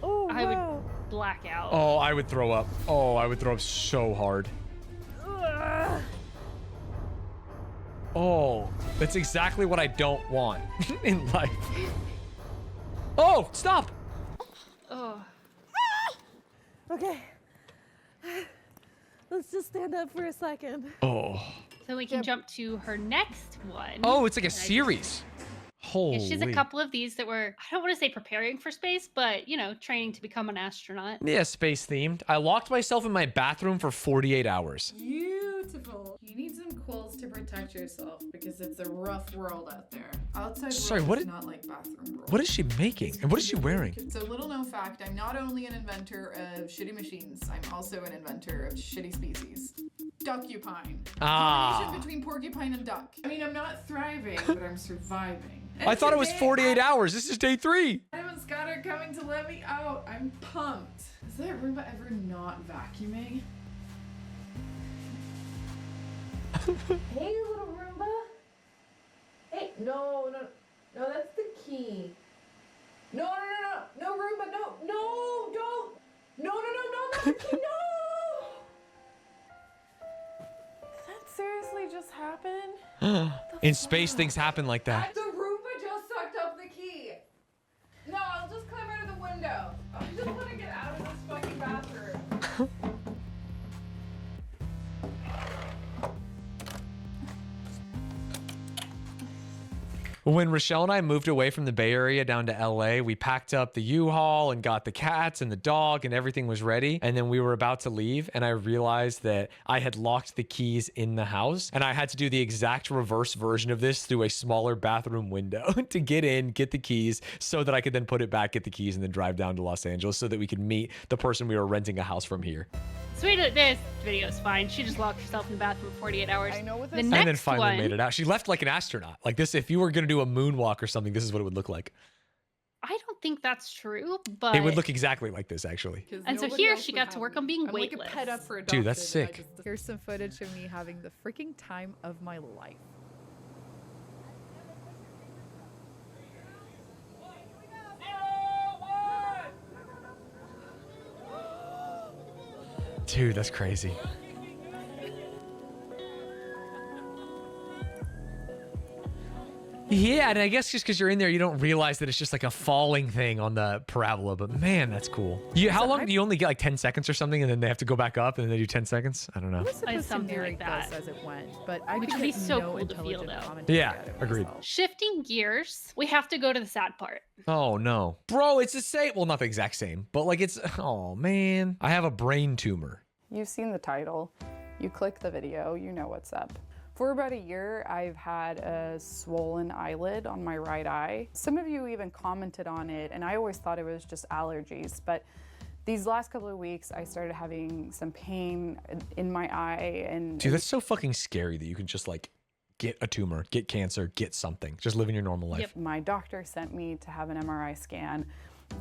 Oh, I wow. would black out. Oh, I would throw up. Oh, I would throw up so hard. Ugh. Oh, that's exactly what I don't want in life. Oh, stop. Oh. Okay. Let's just stand up for a second. Oh. So we can jump to her next one. Oh, it's like a And I just- series. Holy. Yeah, she has a couple of these that were, I don't want to say preparing for space, but, training to become an astronaut. Yeah, space themed. I locked myself in my bathroom for 48 hours. Beautiful. You need some quills to protect yourself because it's a rough world out there. Outside Sorry, world what is did- not like bathroom world. What is she making? And what is she wearing? So little known fact, I'm not only an inventor of shitty machines, I'm also an inventor of shitty species. Duckupine. Ah. Combination between porcupine and duck. I mean, I'm not thriving, but I'm surviving. I thought it was 48 hours. This is day 3. Adam and Scott are coming to let me out. I'm pumped. Is that Roomba ever not vacuuming? Hey, little Roomba. Hey, no, that's the key. No, Roomba, no, don't. No, not the key, no. Did that seriously just happen? In space, things happen like that. The Roomba just sucked up the key. No, I'll just climb out of the window. I just want to get out of this fucking bathroom. When Rochelle and I moved away from the Bay Area down to LA, we packed up the U-Haul and got the cats and the dog and everything was ready. And then we were about to leave and I realized that I had locked the keys in the house and I had to do the exact reverse version of this through a smaller bathroom window to get in, get the keys so that I could then put it back, get the keys and then drive down to Los Angeles so that we could meet the person we were renting a house from here. Sweet, this video is fine. She just locked herself in the bathroom for 48 hours. I know what And then finally made it out. She left like an astronaut. Like this, if you were going to do a moonwalk or something, this is what it would look like. I don't think that's true, but It would look exactly like this, actually. And so here she got to work on being weightless. Like a pet up for Dude, that's adopted, and sick. Here's some footage of me having the freaking time of my life. Dude, that's crazy. Yeah, and I guess just because you're in there, you don't realize that it's just like a falling thing on the parabola. But man, that's cool. How long do you only get like 10 seconds or something, and then they have to go back up, and then they do 10 seconds? I don't know. I was supposed to something narrate like that. this as it went, but I Which could would be get so no cool to feel, intelligent though. commentary Yeah, out of agreed. myself. Shifting gears, we have to go to the sad part. Oh no, bro, it's the same. Well, not the exact same, but like it's. Oh man, I have a brain tumor. You've seen the title. You click the video, you know what's up. For about a year, I've had a swollen eyelid on my right eye. Some of you even commented on it, and I always thought it was just allergies, but these last couple of weeks, I started having some pain in my eye. And Dude, that's so fucking scary that you can just like get a tumor, get cancer, get something, just living your normal life. Yep. My doctor sent me to have an MRI scan.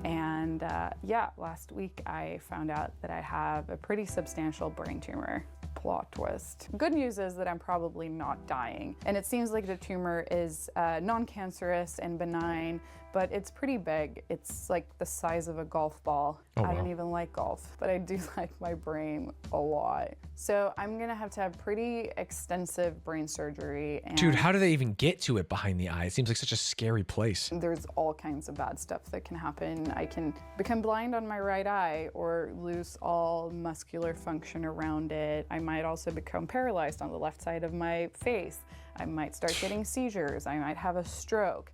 And yeah, last week I found out that I have a pretty substantial brain tumor. Plot twist. Good news is that I'm probably not dying. And it seems like the tumor is non-cancerous and benign, but it's pretty big. It's like the size of a golf ball. Oh, I don't wow. even like golf, but I do like my brain a lot. So I'm gonna have to have pretty extensive brain surgery. And Dude, how do they even get to it behind the eye? It seems like such a scary place. there's all kinds of bad stuff that can happen. I can become blind on my right eye or lose all muscular function around it. I might also become paralyzed on the left side of my face. I might start getting seizures. I might have a stroke.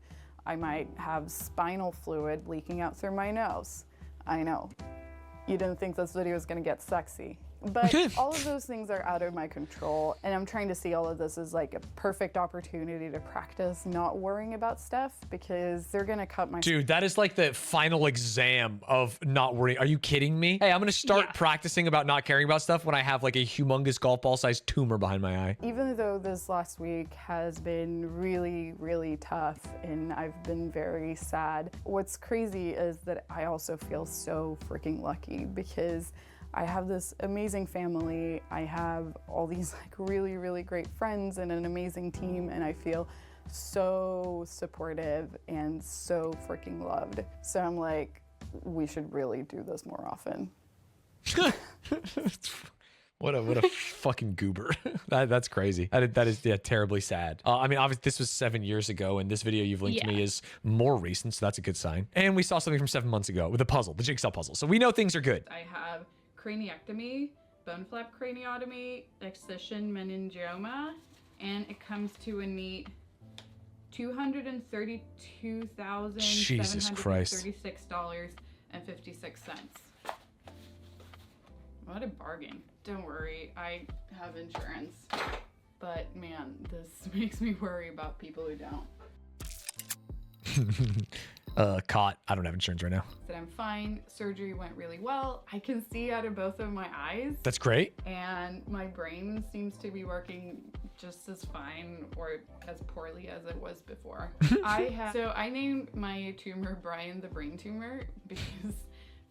I might have spinal fluid leaking out through my nose. I know. You didn't think this video was gonna get sexy. But all of those things are out of my control, and I'm trying to see all of this as like a perfect opportunity to practice not worrying about stuff, because they're gonna cut my— Dude, that is like the final exam of not worrying. Are you kidding me? Hey, I'm gonna start practicing about not caring about stuff when I have like a humongous golf ball sized tumor behind my eye. Even though this last week has been really, really tough and I've been very sad, what's crazy is that I also feel so freaking lucky, because I have this amazing family. I have all these like really, really great friends and an amazing team, and I feel so supportive and so freaking loved. So I'm like, we should really do this more often. What a fucking goober. That's crazy. That is terribly sad. I mean, obviously this was 7 years ago, and this video you've linked to me is more recent, so that's a good sign. And we saw something from 7 months ago with a puzzle, the jigsaw puzzle. So we know things are good. I have craniectomy, bone flap craniotomy, excision meningioma, and it comes to a neat $232,736.56. What a bargain. Don't worry, I have insurance. But man, this makes me worry about people who don't. Caught. I don't have insurance right now. That I'm fine. Surgery went really well. I can see out of both of my eyes. That's great. And my brain seems to be working just as fine or as poorly as it was before. So I named my tumor Brian the brain tumor because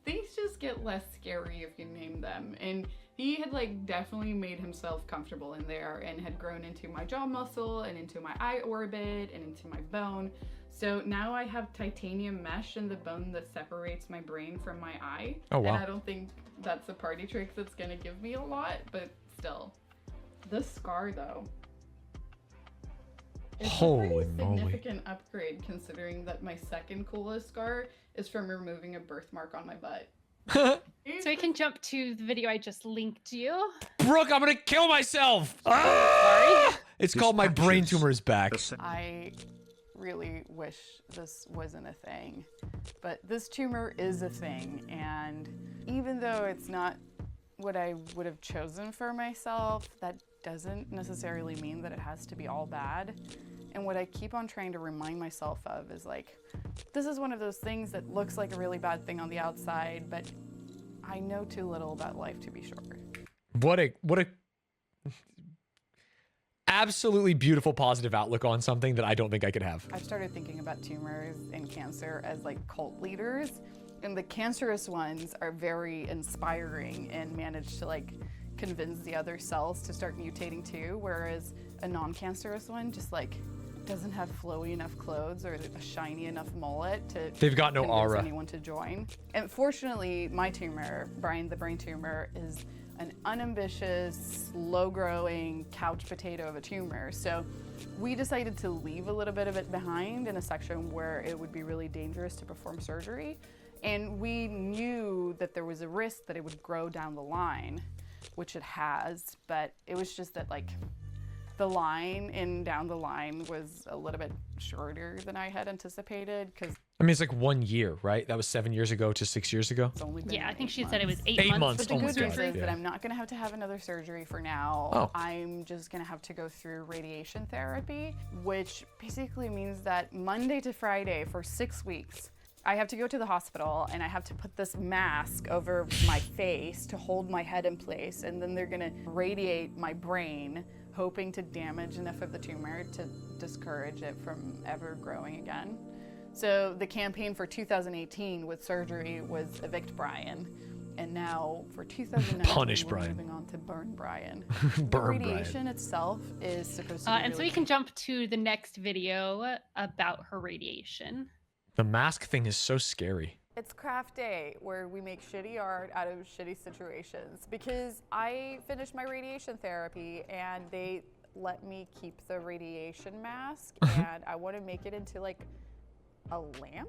things just get less scary if you name them. And he had like definitely made himself comfortable in there and had grown into my jaw muscle and into my eye orbit and into my bone. So now I have titanium mesh in the bone that separates my brain from my eye. Oh, wow. And I don't think that's a party trick that's gonna give me a lot, but still. This scar though, it's Holy a pretty moly. significant upgrade considering that my second coolest scar is from removing a birthmark on my butt. So we can jump to the video I just linked you. Brooke, I'm gonna kill myself. Ah! It's called My Brain Tumor is Back. I really wish this wasn't a thing, but this tumor is a thing, and even though it's not what I would have chosen for myself, that doesn't necessarily mean that it has to be all bad. And what I keep on trying to remind myself of is like, this is one of those things that looks like a really bad thing on the outside, but I know too little about life to be sure. What a absolutely beautiful positive outlook on something that I don't think I could have. I've started thinking about tumors and cancer as like cult leaders, and the cancerous ones are very inspiring and manage to like convince the other cells to start mutating too, whereas a non-cancerous one just like doesn't have flowy enough clothes or a shiny enough mullet to They've got no convince aura. anyone to join. And fortunately, my tumor, Brian the brain tumor, is an unambitious, slow-growing couch potato of a tumor. So we decided to leave a little bit of it behind in a section where it would be really dangerous to perform surgery. And we knew that there was a risk that it would grow down the line, which it has, but it was just that like the line in down the line was a little bit shorter than I had anticipated, because I mean, it's like 1 year, right? That was 7 years ago to 6 years ago. it's only been Yeah, I 8 think she months. said it was 8 8 months. months. But Oh the my good news God, is yeah. that I'm not gonna have another surgery for now. Oh. I'm just gonna have to go through radiation therapy, which basically means that Monday to Friday for 6 weeks, I have to go to the hospital and I have to put this mask over my face to hold my head in place, and then they're gonna radiate my brain, hoping to damage enough of the tumor to discourage it from ever growing again. So the campaign for 2018 with surgery was Evict Brian, and now for 2019 Punish we're Brian. moving on to Burn Brian. Burn The Brian. radiation itself is supposed to be And so really we can jump to the next video about her radiation. The mask thing is so scary. It's craft day where we make shitty art out of shitty situations, because I finished my radiation therapy and they let me keep the radiation mask and I want to make it into like a lamp,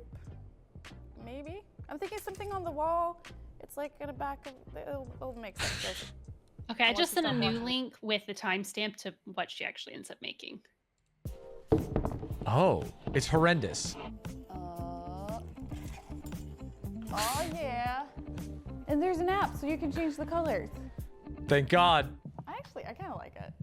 maybe? I'm thinking something on the wall. It's like in the back of, it'll make sense. Okay, I want just to sent a stop new watching. link with the timestamp to what she actually ends up making. Oh, it's horrendous. Oh yeah. And there's an app so you can change the colors. Thank God. I kind of like it.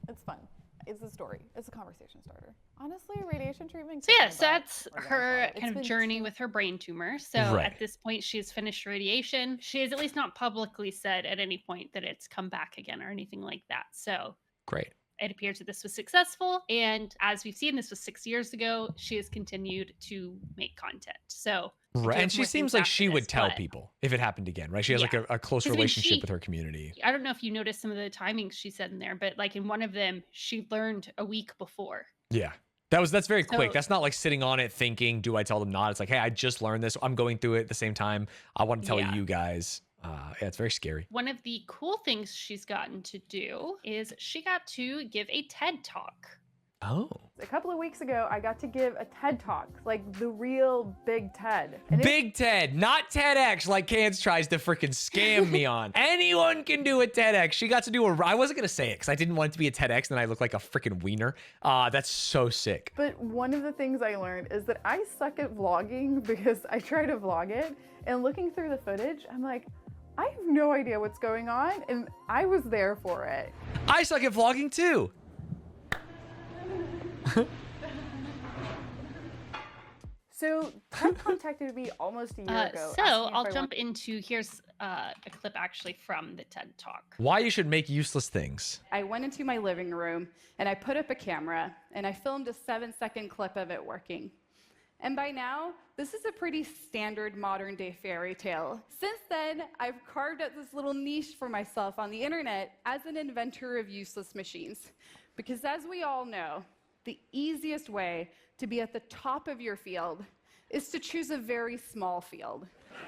It's fun. It's a story. It's a conversation starter. Honestly, radiation treatment. So kicks yeah, my so butt that's organically. her It's kind of been journey with her brain tumor. So Right. at this point, she's finished radiation. She has at least not publicly said at any point that it's come back again or anything like that. So Great. it appears that this was successful. And as we've seen, this was 6 years ago. She has continued to make content. So we do Right. have And she more seems things like after she would this, tell but people if it happened again, right? She has like Yeah. a close 'Cause, I mean, relationship she- with her community. I don't know if you noticed some of the timings she said in there, but like in one of them, she learned a week before. Yeah. That's very quick. So- That's not like sitting on it thinking, do I tell them not? It's like, hey, I just learned this. I'm going through it at the same time. I want to tell Yeah. you guys. Yeah, it's very scary. One of the cool things she's gotten to do is she got to give a TED Talk. Oh. A couple of weeks ago, I got to give a TED Talk, like the real big TED. And Big TED, not TEDx like Cans tries to freaking scam me on. Anyone can do a TEDx. She got to do I wasn't going to say it because I didn't want it to be a TEDx and then I look like a freaking wiener. That's so sick. But one of the things I learned is that I suck at vlogging because I try to vlog it, and looking through the footage, I'm like, I have no idea what's going on, and I was there for it. I suck at vlogging too. So TED contacted me almost a year ago. So asking if I'll I jump into, here's a clip actually from the TED Talk. Why you should make useless things. I went into my living room and I put up a camera and I filmed a 7-second clip of it working. And by now, this is a pretty standard modern day fairy tale. Since then, I've carved out this little niche for myself on the internet as an inventor of useless machines. Because as we all know, the easiest way to be at the top of your field is to choose a very small field.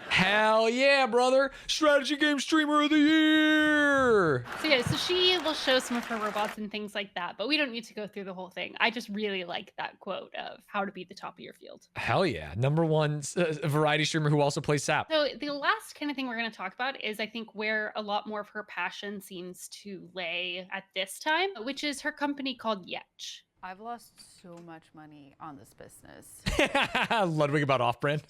Hell yeah, brother. Strategy game streamer of the year. So yeah, so she will show some of her robots and things like that, but we don't need to go through the whole thing. I just really like that quote of how to be the top of your field. Hell yeah. #1 variety streamer who also plays SAP. So the last kind of thing we're going to talk about is I think where a lot more of her passion seems to lay at this time, which is her company called Yetch. I've lost so much money on this business. Ludwig about off-brand.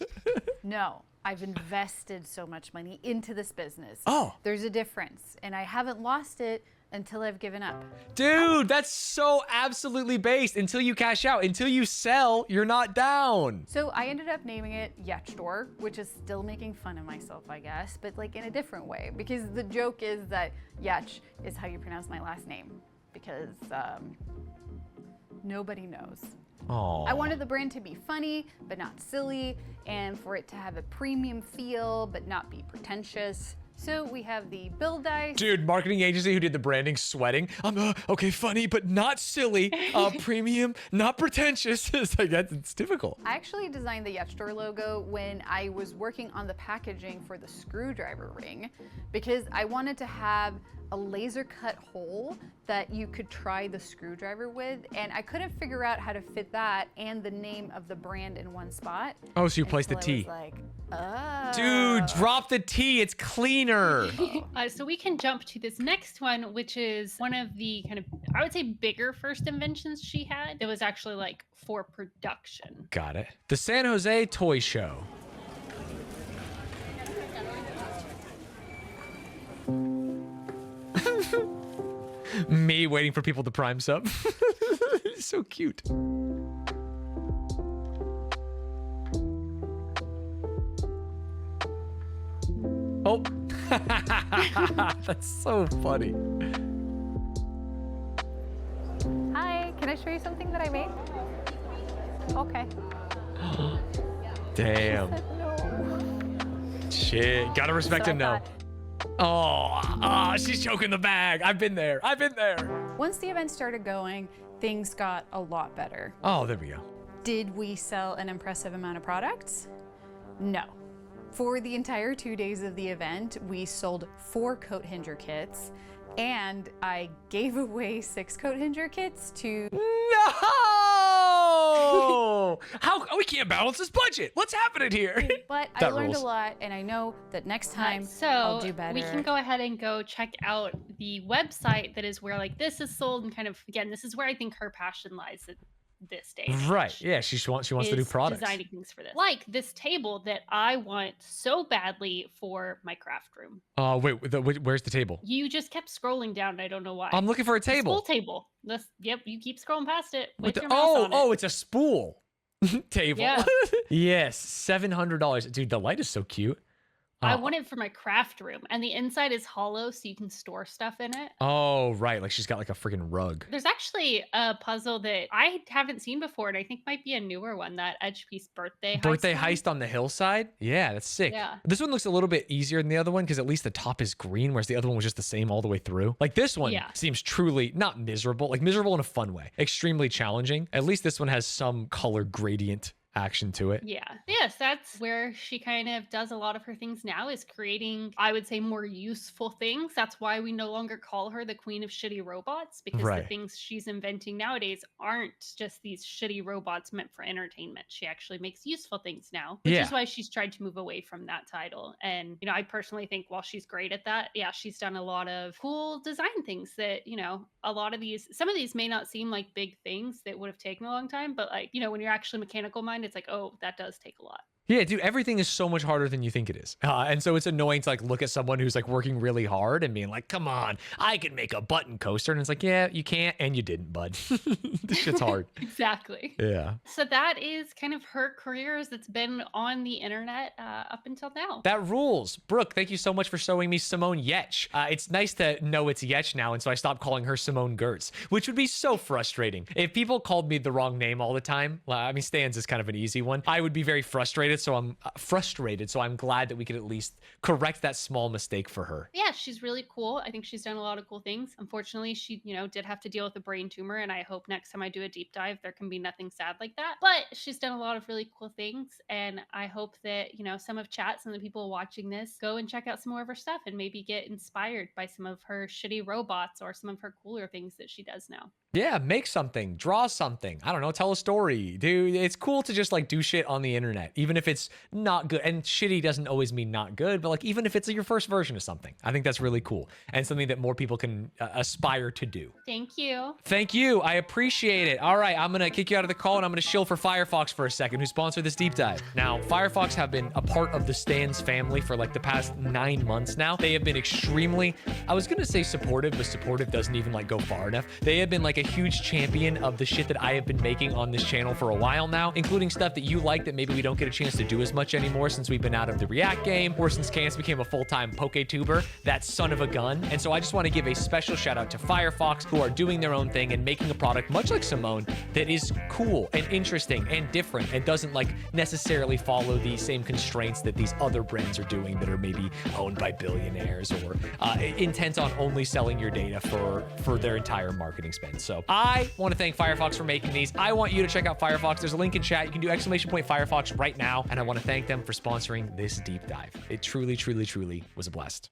No, I've invested so much money into this business. Oh. There's a difference, and I haven't lost it until I've given up. Dude, that's so absolutely based. Until you cash out, until you sell, you're not down. So I ended up naming it Yetch Store, which is still making fun of myself, I guess, but like in a different way, because the joke is that Yetch is how you pronounce my last name, because nobody knows. Aww. I wanted the brand to be funny, but not silly, and for it to have a premium feel, but not be pretentious. So we have the build dice. Dude, marketing agency who did the branding sweating. Okay, funny, but not silly. Premium, not pretentious. It's like, it's difficult. I actually designed the Yetch Store logo when I was working on the packaging for the screwdriver ring, because I wanted to have a laser cut hole that you could try the screwdriver with, and I couldn't figure out how to fit that and the name of the brand in one spot. Oh, so you placed the until I T. was like, oh. Dude, drop the T. It's cleaner. So we can jump to this next one, which is one of the kind of, I would say, bigger first inventions she had. It was actually like for production. Got it. The San Jose Toy Show. Me waiting for people to prime sub. So cute. Oh, that's so funny. Hi, can I show you something that I made? Okay. Damn. Shit, gotta respect So a no. Oh, she's choking the bag. I've been there. I've been there. Once the event started going, things got a lot better. Oh, there we go. Did we sell an impressive amount of products? No. For the entire 2 days of the event, we sold 4 coat hinger kits, and I gave away 6 coat hinger kits to... No! How we can't balance this budget? What's happening here? But I That learned rules. a lot, and I know that next time So I'll do better. we can go ahead and go check out the website that is where like this is sold, and kind of, again, this is where I think her passion lies at this day. and Right. age. Yeah, she wants to do is products. Designing things for this, like this table that I want so badly for my craft room. Wait, where's the table? You just kept scrolling down, and I don't know why. I'm looking for a The table. spool table. Yep, you keep scrolling past it. With With the- your mouse on it. it's a spool table. Yeah. Yes, $700. Dude, the light is so cute. I want it for my craft room, and the inside is hollow, so you can store stuff in it. Oh, right. Like she's got like a freaking rug. There's actually a puzzle that I haven't seen before, and I think might be a newer one, that Edge Piece birthday Birthday one. heist on the hillside? Yeah, that's sick. Yeah. This one looks a little bit easier than the other one because at least the top is green, whereas the other one was just the same all the way through. Like this one Yeah. seems truly not miserable, like miserable in a fun way. Extremely challenging. At least this one has some color gradient action to it. Yeah. Yes, that's where she kind of does a lot of her things now, is creating, I would say, more useful things. That's why we no longer call her the queen of shitty robots, because Right. the things she's inventing nowadays aren't just these shitty robots meant for entertainment. She actually makes useful things now, which Yeah. is why she's tried to move away from that title. And, you know, I personally think while she's great at that, yeah, she's done a lot of cool design things that, you know, a lot of these, some of these may not seem like big things that would have taken a long time, but like, you know, when you're actually mechanical minded, it's like, oh, that does take a lot. Yeah, dude, everything is so much harder than you think it is. And so it's annoying to like look at someone who's like working really hard and being like, come on, I can make a button coaster. And it's like, yeah, you can't. And you didn't, bud. This shit's hard. Exactly. Yeah. So that is kind of her career that's been on the internet up until now. That rules. Brooke, thank you so much for showing me Simone Yetch. It's nice to know it's Yetch now, and so I stopped calling her Simone Gertz, which would be so frustrating. If people called me the wrong name all the time, I mean, Stanz is kind of an easy one, I would be very frustrated, so I'm glad that we could at least correct that small mistake for her. Yeah, she's really cool. I think she's done a lot of cool things. Unfortunately, she, you know, did have to deal with a brain tumor, and I hope next time I do a deep dive, there can be nothing sad like that. But she's done a lot of really cool things, and I hope that, you know, some of chats and the people watching this go and check out some more of her stuff and maybe get inspired by some of her shitty robots or some of her cooler things that she does now. Yeah, make something, draw something. I don't know, tell a story. Dude, it's cool to just like do shit on the internet, even if it's not good. And shitty doesn't always mean not good, but like even if it's your first version of something, I think that's really cool and something that more people can aspire to do. Thank you. Thank you. I appreciate it. All right, I'm going to kick you out of the call and I'm going to shill for Firefox for a second, who sponsored this deep dive. Now, Firefox have been a part of the Stanz family for like the past 9 months now. They have been extremely, I was going to say supportive, but supportive doesn't even like go far enough. They have been like a huge champion of the shit that I have been making on this channel for a while now, including stuff that you like that maybe we don't get a chance to do as much anymore since we've been out of the React game or since Cance became a full-time PokeTuber, that son of a gun. And so I just want to give a special shout out to Firefox, who are doing their own thing and making a product much like Simone that is cool and interesting and different and doesn't like necessarily follow the same constraints that these other brands are doing that are maybe owned by billionaires or intent on only selling your data for their entire marketing spend. So I want to thank Firefox for making these. I want you to check out Firefox. There's a link in chat. You can do !Firefox right now. And I want to thank them for sponsoring this deep dive. It truly, truly, truly was a blast.